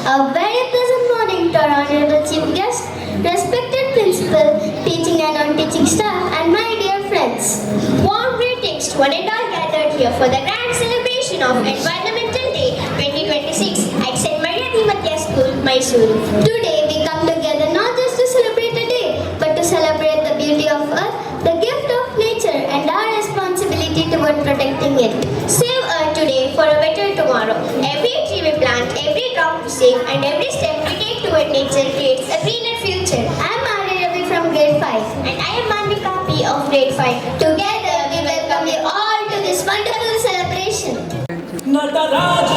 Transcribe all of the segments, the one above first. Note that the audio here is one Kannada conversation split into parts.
A very pleasant morning to our honorable chief guest, respected principal, teaching and non-teaching staff, and my dear friends. Warm greetings to one and all gathered here for the grand celebration of Environmental Day 2026 at St. Maria di Mattia School, Mysuru. Today we come together not just to celebrate a day, but to celebrate the beauty of earth, the gift of nature, and our responsibility toward protecting it. Save earth today for a better tomorrow. Every tree we plant, every drop we save, and every step we take toward nature creates a greener future. I am Arya Ravi from grade 5, and I am Manvika P of grade 5. Together we welcome you all to this wonderful celebration. Nataraja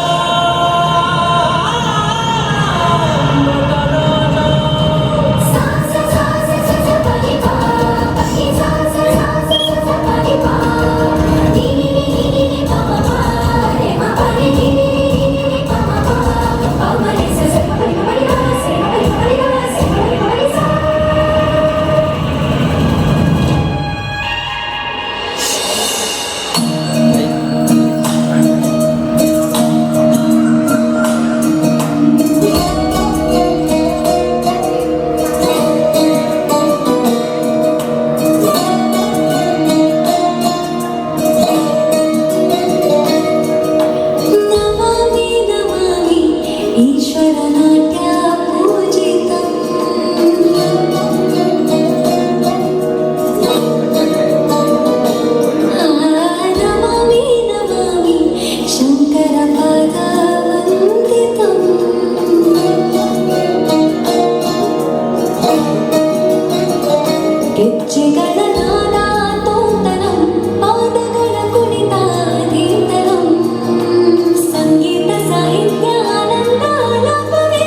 ಸಂಗೀತ ಸಾಹಿತ್ಯ ಆನಂದ ಲಾಭವೇ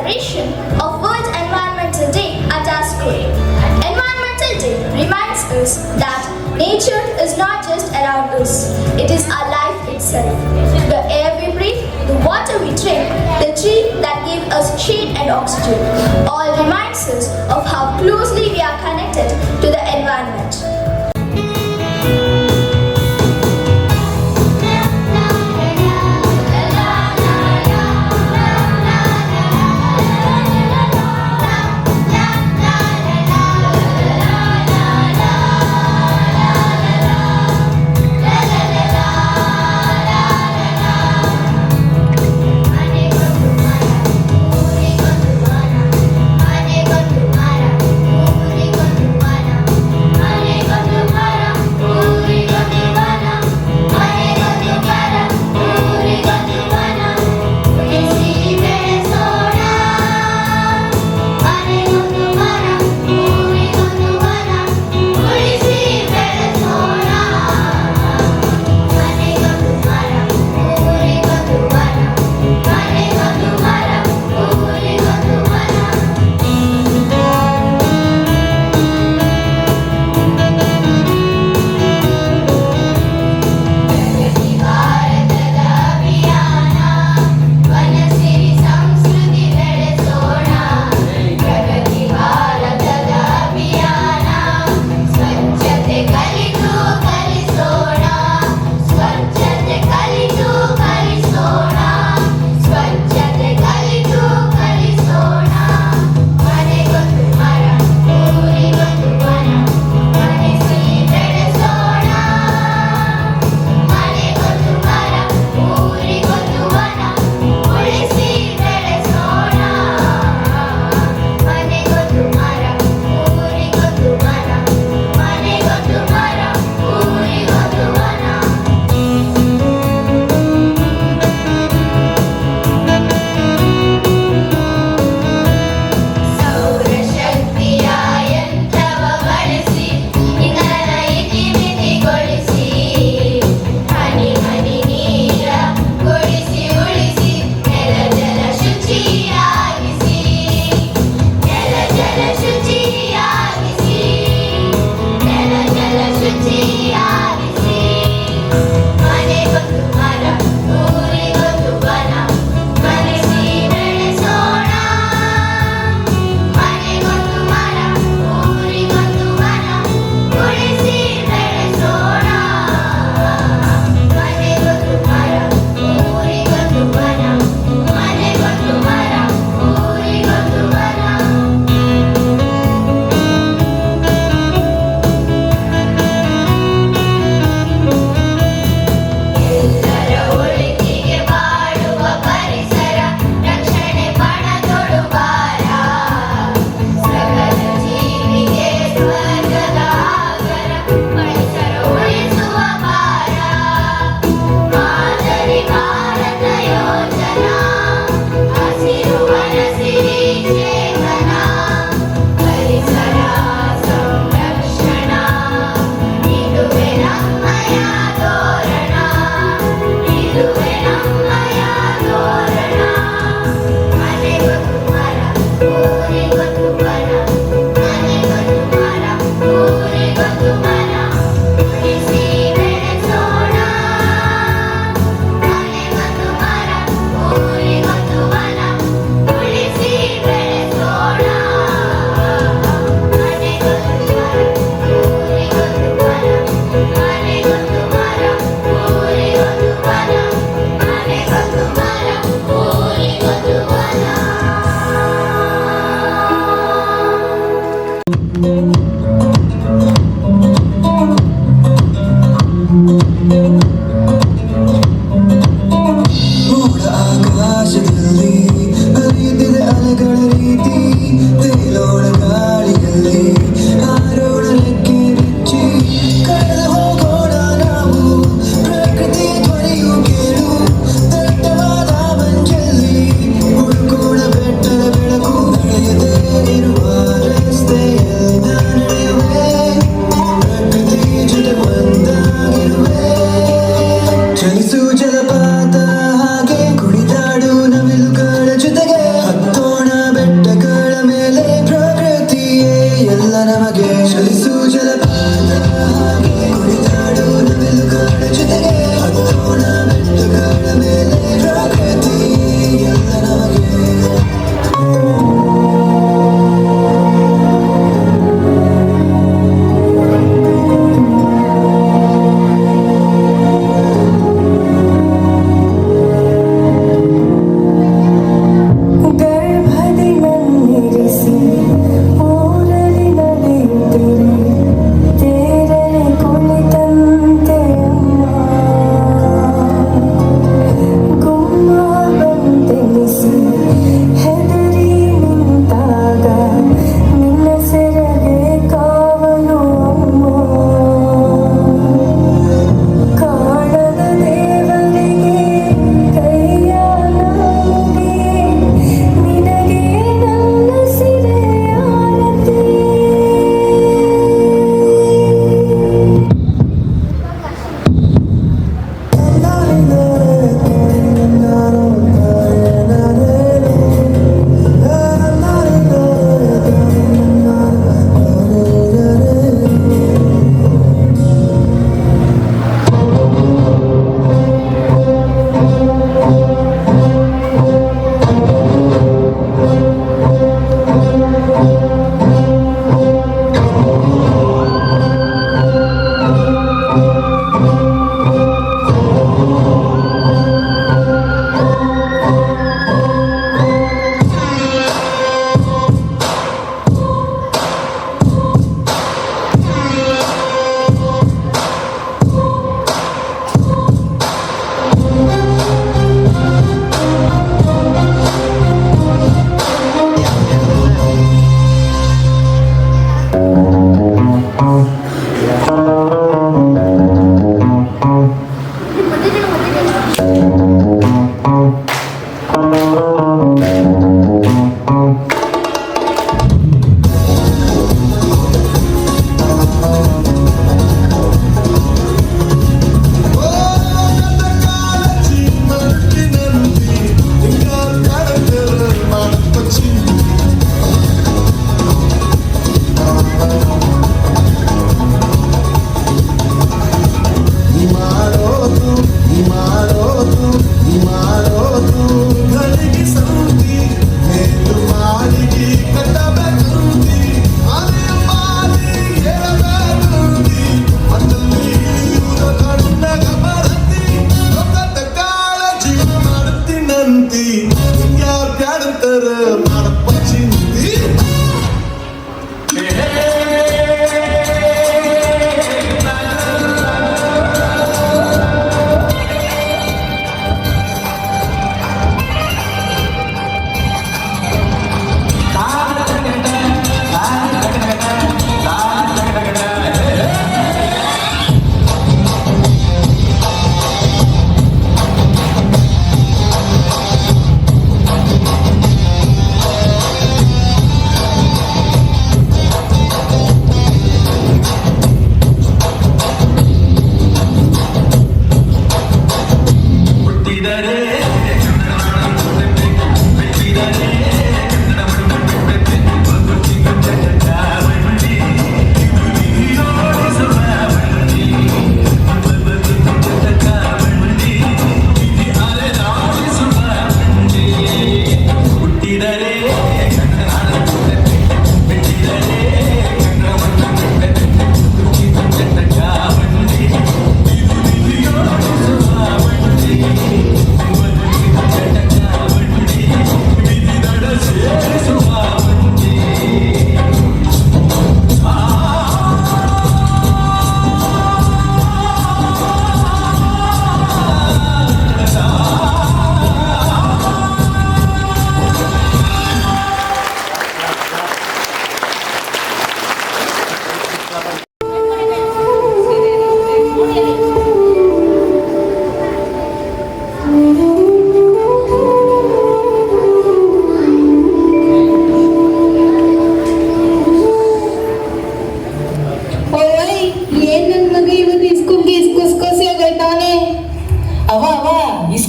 celebration of World Environmental Day at our school. Environmental Day reminds us that nature is not just around us, it is our life itself. The air we breathe, the water we drink, the tree that gives us shade and oxygen, all reminds us of how closely we are connected to the environment.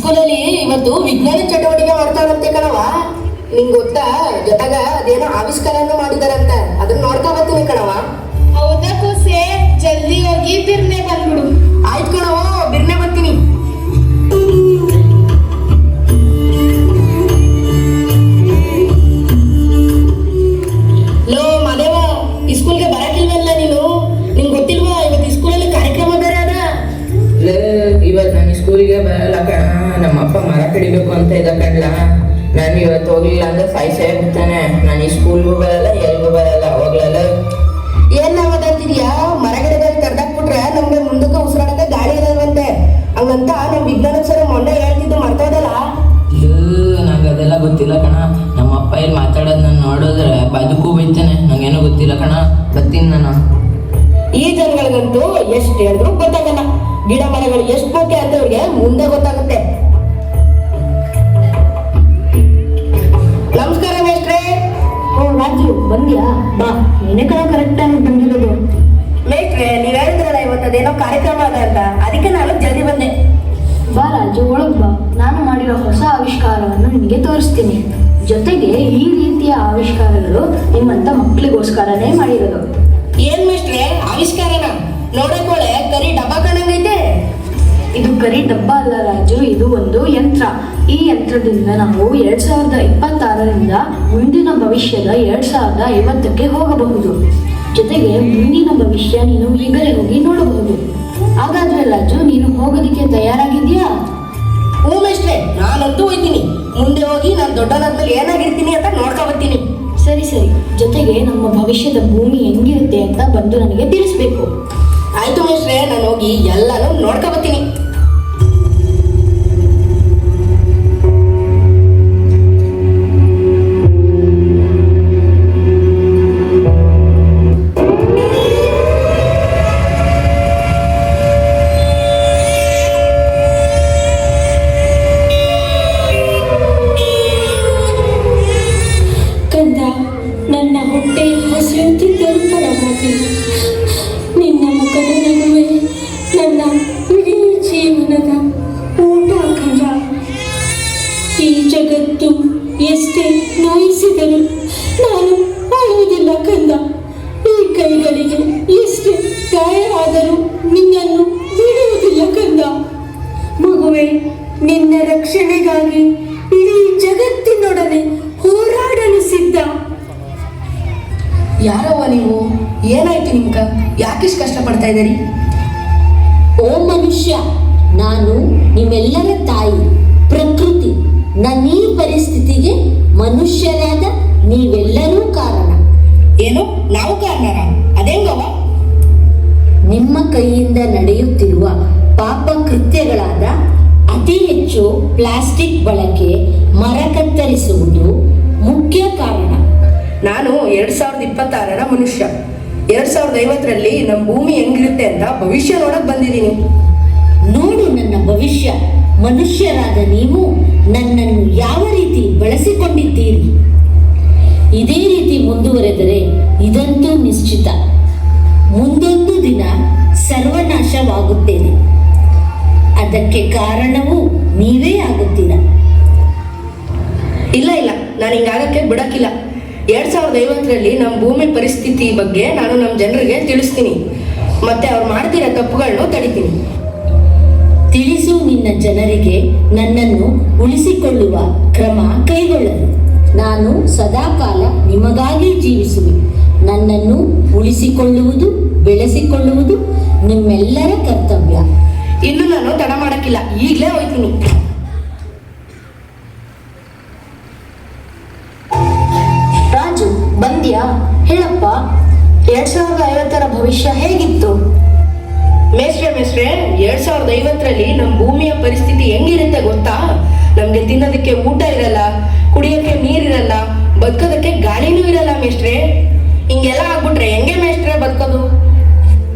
ಸ್ಕೂಲಲ್ಲಿ ಇವತ್ತು ವಿಜ್ಞಾನ ಚಟುವಟಿಕೆ ಮಾಡ್ತಾರಂತೆ ಕಣವ. ನಿಂಗ್ ಗೊತ್ತಾ? ಜೊತೆಗ ಅದೇನೋ ಆವಿಷ್ಕಾರನೂ ಮಾಡಿದಾರಂತ. ಅದನ್ನ ನೋಡ್ಕೊ ಬರ್ತೀನಿ ಕಣವ. ಹೌದಾ ಕೋಸೆ, ಜಲ್ದಿ ಹೋಗಿ ಬಿರ್ನೆ ಬಂದ್ಬಿಡು. ಆಯ್ತು ಕಣವ, ಬಿರ್ನೆ ಬರ್ತೀನಿ. ಲೋ ಮಾದೇವ, ಈ ಸ್ಕೂಲ್ಗೆ ಬರಕಿಲ್ವಲ್ಲ ನೀನು? ನಿಂಗೆ ಗೊತ್ತಿಲ್ವಾ ಇವತ್ತು ಈ ಸ್ಕೂಲಲ್ಲಿ ಕಾರ್ಯಕ್ರಮ ಬೇರೆ ಅದ? ಇವತ್ತು ನಾನು ಸ್ಕೂಲಿಗೆ ಬರಲ್ಲ ಕಣ. ನಮ್ಮ ಅಪ್ಪ ಮರ ಕಡಿಬೇಕು ಅಂತ ಇದ್ದ ಕಣ್ಲ. ನಾನು ಇವತ್ತು ಹೋಗ್ಲಿಲ್ಲ ಅಂದ್ರೆ ಫೈಸೇ ಬಿಡ್ತಾನೆ. ನಾನು ಈ ಸ್ಕೂಲ್ಗೂ ಬರಲ್ಲ, ಎಲ್ಗೂ ಬರಲ್ಲ, ಹೋಗ್ಲಲ್ಲ. ಏನ್ ನಾವು ಮಾತಾಡ್ತಿದ್ಯಾ? ಮರಗಿಡದಲ್ಲಿ ಕರ್ದಾಕ್ಬಿಟ್ರೆ ನಮ್ಗೆ ಮುಂದಕ್ಕೆ ಉಸಿರಾಡಕ್ಕೆ ಗಾಳಿ ಇರಲ್ವಂತೆ. ಹಂಗಂತ ನಮ್ ವಿಜ್ಞಾನ ಸರ್ ಮೊನ್ನೆ ಹೇಳ್ತಿದ್ದು ಮರ್ತೋದಲ್ಲ. ನಂಗೆ ಅದೆಲ್ಲ ಗೊತ್ತಿಲ್ಲ ಕಣ. ನಮ್ಮ ಅಪ್ಪ ಇಲ್ಲಿ ಮಾತಾಡೋದು ನಾನು ನೋಡಿದ್ರೆ ಬದುಕು ಬೈತಾನೆ. ನಂಗೇನೋ ಗೊತ್ತಿಲ್ಲ ಕಣ, ಬರ್ತೀನಿ ನಾನು. ಈ ಜನಗಳಿಗಂತೂ ಎಷ್ಟು ಹೇಳಿದ್ರು ಗೊತ್ತಾಗಲ್ಲ. ಗಿಡ ಮರಗಳು ಎಷ್ಟು ಮುಖ್ಯ ಅಂತ ಇವ್ರಿಗೆ ಮುಂದೆ ಗೊತ್ತಾಗುತ್ತೆ. ನಮಸ್ಕಾರ ಮೇಷ್ಟ್ರೆ. ಓ ರಾಜು, ಬಂದ್ಯಾ? ಬಾ, ನೀನೇ ಕಣ ಕರೆಕ್ಟ್ ಟೈಮ್ ಬಂದಿರೋದು. ಮೇಷ್ಟ್ರೆ, ನೀವ್ ಹೇಳಿದ್ರಲ್ಲ ಇವತ್ತು ಅದೇನೋ ಕಾರ್ಯಕ್ರಮ ಅದ ಅಂತ, ಅದಕ್ಕೆ ನಾನು ಜಲ್ದಿ ಬಂದೆ. ಬಾ ರಾಜು, ಒಳಗ್ ಬಾ. ನಾನು ಮಾಡಿರೋ ಹೊಸ ಆವಿಷ್ಕಾರವನ್ನು ನಿನಗೆ ತೋರಿಸ್ತೀನಿ. ಜೊತೆಗೆ ಈ ರೀತಿಯ ಆವಿಷ್ಕಾರಗಳು ನಿಮ್ಮಂತ ಮಕ್ಕಳಿಗೋಸ್ಕರನೇ ಮಾಡಿರೋದು. ಏನ್ ಮೇಷ್ಟ್ರೆ ಆವಿಷ್ಕಾರನ? ನೋಡಕೋಳೆ ಕರಿ ಡಬ್ಬ ಕಾಣಂಗೈತೆ. ಇದು ಕರಿ ಡಬ್ಬ ಅಲ್ಲ ರಾಜು, ಇದು ಒಂದು ಯಂತ್ರ. ಈ ಯಂತ್ರದಿಂದ ನಾವು 2026ರಿಂದ ಮುಂದಿನ ಭವಿಷ್ಯದ 2050ಕ್ಕೆ ಹೋಗಬಹುದು. ಜೊತೆಗೆ ಮುಂದಿನ ಭವಿಷ್ಯ ನೀನು ಈಗಲೇ ಹೋಗಿ ನೋಡಬಹುದು. ಹಾಗಾದ್ರೆ ರಾಜು, ನೀನು ಹೋಗೋದಕ್ಕೆ ತಯಾರಾಗಿದ್ಯಾ? ಹ್ಞೂ ಮೇಷ್ಟ್ರೆ, ನಾನಂತೂ ಹೋಯ್ತೀನಿ. ಮುಂದೆ ಹೋಗಿ ನಾನು ದೊಡ್ಡನಾದ್ಮೇಲೆ ಏನಾಗಿರ್ತೀನಿ ಅಂತ ನೋಡ್ಕೊ ಬರ್ತೀನಿ. ಸರಿ ಸರಿ. ಜೊತೆಗೆ ನಮ್ಮ ಭವಿಷ್ಯದ ಭೂಮಿ ಹೆಂಗಿರುತ್ತೆ ಅಂತ ಬಂದು ನನಗೆ ತಿಳಿಸ್ಬೇಕು. ಆಯ್ತು ಮೇಷ್ಟ್ರೆ, ನಾನು ಹೋಗಿ ಎಲ್ಲಾನು ನೋಡ್ಕೊ ಬರ್ತೀನಿ. ಕಂದ, ನನ್ನ ಹೊಟ್ಟೆ ಹಸಿಯುತ್ತಿದ್ದರೂ ಪರವಾಗಿಲ್ಲ. ನಿನ್ನ ಮುಖದ ನಗುವೆ ನನ್ನ ಇಡೀ ಜೀವನದ ಊಟ ಕಂದ. ಈ ಜಗತ್ತು ಎಷ್ಟೇ ನೋಯಿಸಿದರೂ ನಾನು ಅಳುವುದಿಲ್ಲ ಕಂದ. ಈ ಕೈಗಳಿಗೆ ಎಷ್ಟೇ ಗಾಯ ಆದರೂ ನಿನ್ನನ್ನು ಬಿಡುವುದಿಲ್ಲ ಕಂದ. ಮಗುವೆ, ನಿನ್ನ ರಕ್ಷಣೆಗಾಗಿ ಇಡೀ ಜಗತ್ತಿನೊಡನೆ ಹೋರಾಡಲು ಸಿದ್ಧ. ಯಾರವ್ವ ನೀವು? ಏನಾಯ್ತು ನಿಮ್ಗ? ಯಾಕಿಷ್ಟು ಕಷ್ಟಪಡ್ತಾ ಇದ್ದೀರಿ? ಓ ಮನುಷ್ಯ, ನಾನು ನಿಮ್ಮೆಲ್ಲರ ತಾಯಿ ಪ್ರಕೃತಿ. ನನ್ನ ಈ ಪರಿಸ್ಥಿತಿಗೆ ಮನುಷ್ಯರಾದ ನೀವೆಲ್ಲರೂ ಕಾರಣ. ಏನು, ನಾವು ಕಾರಣರ? ಅದೇಂಗವ್ವ? ನಿಮ್ಮ ಕೈಯಿಂದ ನಡೆಯುತ್ತಿರುವ ಪಾಪ ಕೃತ್ಯಗಳಾದ ಅತಿ ಹೆಚ್ಚು ಪ್ಲಾಸ್ಟಿಕ್ ಬಳಕೆ, ಮರ ಕತ್ತರಿಸುವುದು ಮುಖ್ಯ ಕಾರಣ. ನಾನು 2026ರ ಮನುಷ್ಯ. 2050ರಲ್ಲಿ ನಮ್ಮ ಭೂಮಿ ಹೆಂಗಿರುತ್ತೆ ಅಂತ ಭವಿಷ್ಯ ನೋಡಕ್ ಬಂದಿದ್ದೀನಿ. ನೋಡು ನನ್ನ ಭವಿಷ್ಯ. ಮನುಷ್ಯರಾದ ನೀವು ನನ್ನನ್ನು ಯಾವ ರೀತಿ ಬಳಸಿಕೊಂಡಿದ್ದೀರಿ. ಇದೇ ರೀತಿ ಮುಂದುವರೆದರೆ ಇದಂತೂ ನಿಶ್ಚಿತ, ಮುಂದೊಂದು ದಿನ ಸರ್ವನಾಶವಾಗುತ್ತೇನೆ. ಅದಕ್ಕೆ ಕಾರಣವೂ ನೀವೇ ಆಗುತ್ತೀರಾ. ಇಲ್ಲ ಇಲ್ಲ, ನಾನು ಹಿಂಗಾಗಕ್ಕೆ ಬಿಡಕ್ಕಿಲ್ಲ. 2050ರಲ್ಲಿ ನಮ್ಮ ಭೂಮಿ ಪರಿಸ್ಥಿತಿ ಬಗ್ಗೆ ನಾನು ನಮ್ಮ ಜನರಿಗೆ ತಿಳಿಸ್ತೀನಿ. ಮತ್ತೆ ಅವ್ರು ಮಾಡ್ತಿರೋ ತಪ್ಪುಗಳನ್ನು ತಡಿತೀನಿ. ತಿಳಿಸು ನಿನ್ನ ಜನರಿಗೆ ನನ್ನನ್ನು ಉಳಿಸಿಕೊಳ್ಳುವ ಕ್ರಮ ಕೈಗೊಳ್ಳಲು. ನಾನು ಸದಾಕಾಲ ನಿಮಗಾಗಿ ಜೀವಿಸುವೆ. ನನ್ನನ್ನು ಉಳಿಸಿಕೊಳ್ಳುವುದು, ಬೆಳೆಸಿಕೊಳ್ಳುವುದು ನಿಮ್ಮೆಲ್ಲರ ಕರ್ತವ್ಯ. ಇನ್ನು ನಾನು ತಡ ಮಾಡಕ್ಕಿಲ್ಲ, ಈಗಲೇ ಹೋಯ್ತೀನಿ. ರಾಜು, ಬಂದ್ಯಾ? ಹೇಳಪ್ಪ, 2050ರ ಭವಿಷ್ಯ ಹೇಗಿತ್ತು? ಮೇಷ್ಟ್ರೆ 2050ರಲ್ಲಿ ನಮ್ಮ ಭೂಮಿಯ ಪರಿಸ್ಥಿತಿ ಹೆಂಗಿರುತ್ತೆ ಗೊತ್ತಾ? ನಮ್ಗೆ ತಿನ್ನೋದಕ್ಕೆ ಊಟ ಇರಲ್ಲ, ಕುಡಿಯೋಕ್ಕೆ ನೀರಿರಲ್ಲ, ಬದುಕೋದಕ್ಕೆ ಗಾಳಿನೂ ಇರಲ್ಲ ಮೇಷ್ಟ್ರೆ. ಹಿಂಗೆಲ್ಲ ಆಗ್ಬಿಟ್ರೆ ಹೆಂಗೆ ಮೇಷ್ಟ್ರೆ ಬದುಕೋದು?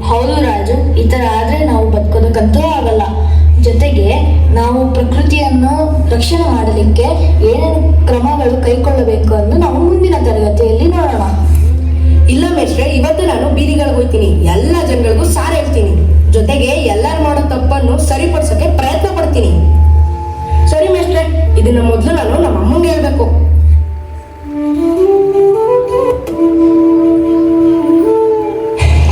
ಹೌದು ರಾಜು, ಈ ಥರ ಆದರೆ ನಾವು ಬದುಕೋದಕ್ಕಂತೂ ಆಗಲ್ಲ. ಜೊತೆಗೆ ನಾವು ಪ್ರಕೃತಿಯನ್ನು ರಕ್ಷಣೆ ಮಾಡಲಿಕ್ಕೆ ಏನೇನು ಕ್ರಮಗಳು ಕೈಗೊಳ್ಳಬೇಕು ಎಂದು ನಾವು ಮುಂದಿನ ತರಗತಿಯಲ್ಲಿ ನೋಡೋಣ. ಇಲ್ಲ ಮೇಷ್ಟ್ರೆ, ಇವತ್ತು ನಾನು ಬೀದಿಗಳಿಗೆ ಹೋಗ್ತೀನಿ, ಎಲ್ಲ ಜನಗಳಿಗೂ ಸಾರ ಹೇಳ್ತೀನಿ. ಜೊತೆಗೆ ಎಲ್ಲರೂ ಮಾಡೋ ತಪ್ಪನ್ನು ಸರಿಪಡಿಸೋಕೆ ಪ್ರಯತ್ನ ಪಡ್ತೀನಿ. ಇದನ್ನ ಮೊದಲು ನಾನು ನಮ್ಮ ಅಮ್ಮಂಗೆ ಹೇಳ್ಬೇಕು.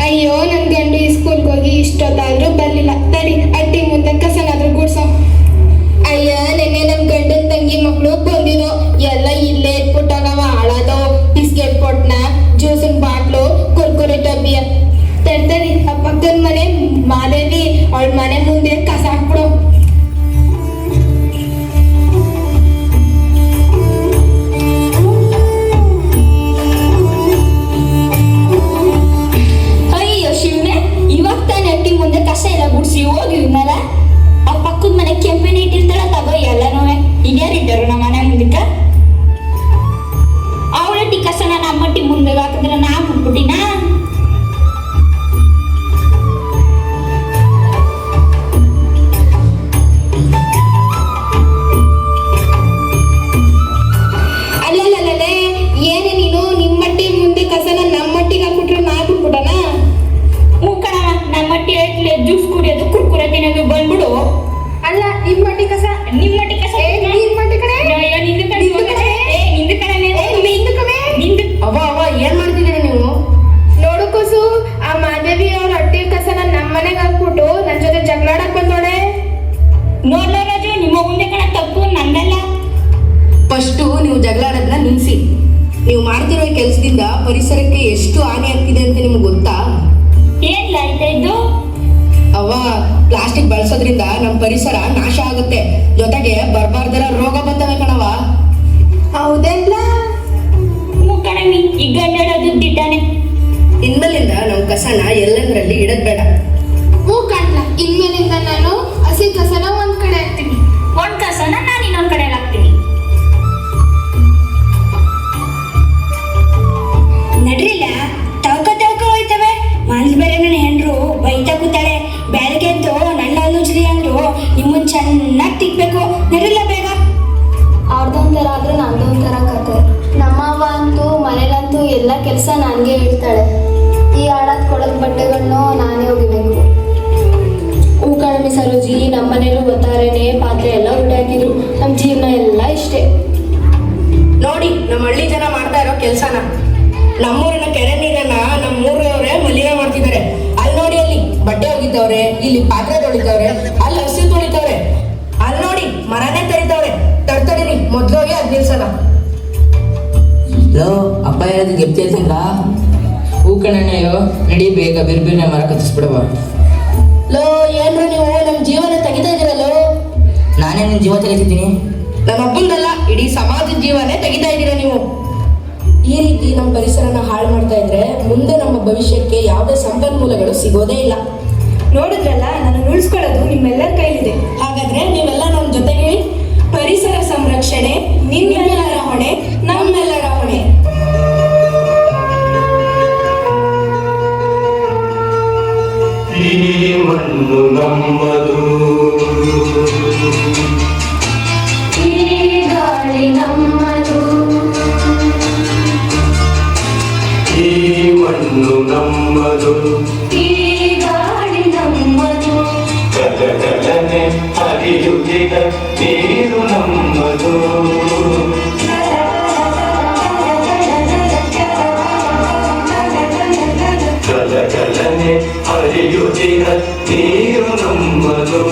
ಅಯ್ಯೋ ನನ್ ಗಂಡು ಈ ಸ್ಕೂಲ್ಗೆ ಹೋಗಿ ಇಷ್ಟೊತ್ತಾದ್ರೂ ಬರ್ಲಿಲ್ಲ. ತಡಿ ಅಟ್ಟಿ ಮುಂದೆ ಕಸನಾದ್ರೂ ಗುಡ್ಸೋ. ಅಯ್ಯ ನೆನ್ನೆ ನನ್ ಗಂಡನ್ ತಂಗಿ ಮಕ್ಳು ಬಂದಿದ್ದು ಎಲ್ಲ ಇಲ್ಲೇ ಇಟ್ಬಿಟ್ಟಾಗವ ಹಾಳಾದೋ. ಬಿಸ್ಕೆಟ್ ಕೊಟ್ನ, ಜ್ಯೂಸಿನ ಬಾಟ್ಲು, ಕುರ್ಕುರೆ ಡಬ್ಬಿಯ. ತಡಿ ಆ ಪಕ್ಕದ ಮನೆ ಮಾದೇವಿ ಅವಳ ಮನೆ ಮುಂದೆ ಕಸ ಹಾಕ್ಬಿಡು. ಅಯ್ಯೋ ಶಿವನೆ, ಇವಾಗ ತಾನೇ ಅಟ್ಟಿ ಮುಂದೆ ಕಸ ಎಲ್ಲ ಗುಡ್ಸಿ ಹೋಗಿದ್ನಲ್ಲ. ಆ ಪಕ್ಕದ ಮನೆ ಕೆಂಪೆನೆ ಇಟ್ಟಿರ್ತಾಳ ತಗೋ ಎಲ್ಲನೂ. ಇದ್ಯಾರಿಟ್ಟಾರು ನಮ್ಮ ಮನೆ ಮುಂದಕ್ಕ? ಅವಳಟ್ಟಿ ಕಸನ ನಮ್ಮಟ್ಟಿ ಮುಂದೆ ಹಾಕಿದ್ರೆ ನಾ ಬಿಟ್ಬಿಟ್ಟಿನ. ಅಲ್ಲಲ್ಲೇ ಏನೇ ನೀನು ನಿಮ್ಮಟ್ಟಿ ಮುಂದೆ ಕಸನ ನಮ್ಮಟ್ಟಿಗೆ ಹಾಕ್ಬಿಟ್ರೆ ನಾ ಬಿಟ್ಬಿಡಣ. ಕಣವ ನಮ್ಮಟ್ಟಿ ಐಟ್ಲೆ ಜ್ಯೂಸ್ ಕುಡಿಯೋದು ಕುರ್ಕುರೆ ತಿನ್ನೋದು ಬಂದ್ಬಿಡು. ಅಲ್ಲ ನಿಮ್ಮಟ್ಟಿ ಕಸ ನಿಮ್ಮಟ್ಟಿ ಕಸ ನಿಮ್ಮಟ್ಟಿ ಕಡೆ ನಿಂದು ಕಡೆ ನಿಂದು ಕಡೆ ನಿಂದು ಅವ್ವ ಏನ್ ಮಾಡ್ತಿದ್ದೀರಾ ನೀವು? ನೋಡು ಕೂಸು, ಆ ಮಾದೇವಿ ಅವ್ರ ಹೊಟ್ಟೆ ಕಸನ ನಮ್ಮ ಮನೆಗೆ ಹಾಕ್ಬಿಟ್ಟು ನನ್ ಜೊತೆ ಜಗಳಾಡಕ್ ಬಂದೋಳೆ. ನೋಡ್ಲ ರಾಜು, ನಿಮ್ಮ ಮುಂದೆ ಕಣ ತಪ್ಪು ನಂದಲ್ಲ. ಫಸ್ಟು ನೀವು ಜಗಳಾಡೋದನ್ನ ನಿಲ್ಲಿಸಿ. ನೀವು ಮಾಡ್ತಿರೋ ಕೆಲಸದಿಂದ ಪರಿಸರಕ್ಕೆ ಎಷ್ಟು ಹಾನಿ ಆಗ್ತಿದೆ ಅಂತ ನಿಮ್ಗೆ ಗೊತ್ತಾ? ಏನ್ ಆಯ್ತಾ ಇದ್ದು? ಅವ್ವ, ಪ್ಲಾಸ್ಟಿಕ್ ಬಳಸೋದ್ರಿಂದ ನಮ್ಮ ಪರಿಸರ ನಾಶ ಆಗುತ್ತೆ, ಜೊತೆಗೆ ಬರ್ಬಾರ್ದರ ರೋಗ ಬರ್ತವೆ ಕಣವ. ಹೌದಲ್ಲ? ಕಣಮಿ ಈಗ ಗಂಡಾಡೋದು ದಿಟ್ಟಾನೆ. ಇನ್ಮೇಲಿಂದ ನಾವು ಕಸನ ಎಲ್ಲಂದ್ರಲ್ಲಿ ಇಡದ್ ಬೇಡ. ಹೂ ಕಾಣ್ಲ, ಇನ್ಮೇಲಿಂದ ನಾನು ಹಸಿ ಕಸನ ಒಂದ್ ಕಡೆ ಹಾಕ್ತೀನಿ. ಒಂದ್ ಕಸನ ನಾನು ಇನ್ನೊಂದ್ ಕಡೆ ಹಾಕ್ತೀನಿ. ನಡ್ರಿಲ್ಲ, ತವಕ ಹೋಯ್ತವೆ. ಮನ್ಸ್ ಬೇರೆ ನನ್ನ ಹೆಂಡ್ರು ಬೈತಾ ಕೂತಾಳೆ. ಬೆಳಗ್ಗೆ ಎದ್ದು ನನ್ನ ಅಲ್ಲುಜ್ರಿ ಅಂದ್ರು ನಿಮ್ಮನ್ ಚೆನ್ನಾಗಿ ತಿಕ್ಬೇಕು. ನಡ್ರಿಲ್ಲ ಬೇಗ. ಅವ್ರದ್ದೊಂಥರ ಆದ್ರೆ ನಂದೊಂಥರ ಕತೆ. ನಮ್ಮವ್ವ ಅಂತೂ ಮನೇಲಂತೂ ಎಲ್ಲ ಕೆಲಸ ನನಗೆ ಹೇಳ್ತಾಳೆ. ಈ ಹಾಳಾದ ಕೊಳಕ್ ಬಟ್ಟೆಗಳನ್ನು ನಾನೇ ಒಗಿಬೇಕು. ಹೂ ಕಡಿಮೆ ಸರೋಜಿ, ನಮ್ಮನೇಲೂ ಒತ್ತಾರೇನೆ ಪಾತ್ರೆ ಎಲ್ಲ ಉಲ್ಟಾಕಿದ್ರು. ನಮ್ಮ ಜೀವನ ಎಲ್ಲ ಇಷ್ಟೇ. ನೋಡಿ ನಮ್ಮ ಹಳ್ಳಿ ಜನ ಮಾಡ್ತಾ ಇರೋ ಕೆಲಸನ. ನಮ್ಮೂರಿನ ಕೆರೆ ನೀರನ್ನ ನಮ್ಮೂರವರೇ ಮಲಿನ ಮಾಡ್ತಿದ್ದಾರೆ. ಅಲ್ಲಿ ನೋಡಿ, ಅಲ್ಲಿ ಬಟ್ಟೆ ಒಗಿತವ್ರೆ, ಇಲ್ಲಿ ಪಾತ್ರೆ ತೊಳಿತವ್ರೆ, ಅಲ್ಲಿ ಹಸಿ ತೊಳಿತವ್ರೆ, ಅಲ್ಲಿ ನೋಡಿ ಮರನೇ ತರಿತವ್ರೆ. ತಡ್ತಡೀನಿ, ಮೊದ್ಲೋಗಿ ಅದ್ ನಿಲ್ಸಲ್ಲ. ಲೋ ಅಪ್ಪ ಹೇಳೋದು ಗೆಪ್ತಿ ಹೇಳ್ತಂಗ. ಹೂ ಕಣಣ್ಣಯ್ಯೋ, ನಡಿ ಬೇಗ ಬಿರ್ಬಿರ್ನೆ ಮರ ಕತ್ತಿಸ್ಬಿಡವ. ಲೋ ಏನ್ರ ನೀವು ನಮ್ಮ ಜೀವನ ತೆಗಿತಾ ಇದೀರಲ್ಲೋ. ನಾನೇ ನಿನ್ನ ಜೀವ ತೆಗಿತಿದ್ದೀನಿ. ನನ್ನ ಒಬ್ಬಂದಲ್ಲ, ಇಡೀ ಸಮಾಜದ ಜೀವನೇ ತೆಗಿತಾ ಇದ್ದೀರಾ ನೀವು. ಈ ರೀತಿ ನಮ್ಮ ಪರಿಸರನ ಹಾಳು ಮಾಡ್ತಾ ಇದ್ರೆ ಮುಂದೆ ನಮ್ಮ ಭವಿಷ್ಯಕ್ಕೆ ಯಾವುದೇ ಸಂಪನ್ಮೂಲಗಳು ಸಿಗೋದೇ ಇಲ್ಲ. ನೋಡಿದ್ರಲ್ಲ, ನಾನು ಉಳಿಸ್ಕೊಳ್ಳೋದು ನಿಮ್ಮೆಲ್ಲರ ಕೈಲಿದೆ. ಹಾಗಾದ್ರೆ ನೀವೆಲ್ಲ ನಮ್ಮ ಜೊತೆಗೆ ಪರಿಸರ ಸಂರಕ್ಷಣೆ ನಿಮ್ಮೆಲ್ಲರ ಹೊಣೆ, ನಮ್ಮೆಲ್ಲರ ಹೊಣೆ. ಈ ಮಣ್ಣು ನಮ್ಮದು, ಈ ಗಾಳಿ ನಮ್ಮದು, ಈ ಮಣ್ಣು ನಮ್ಮದು, ಈ ಗಾಳಿ ನಮ್ಮದು, ಗಗಗಗನೆ ಹರಿಯುತ್ತಿದ ನೀರು ನಮ್ಮದು, ಗಗಗಗನೆ ಹರಿಯುತ್ತಿದ ನೀರು ನಮ್ಮದು.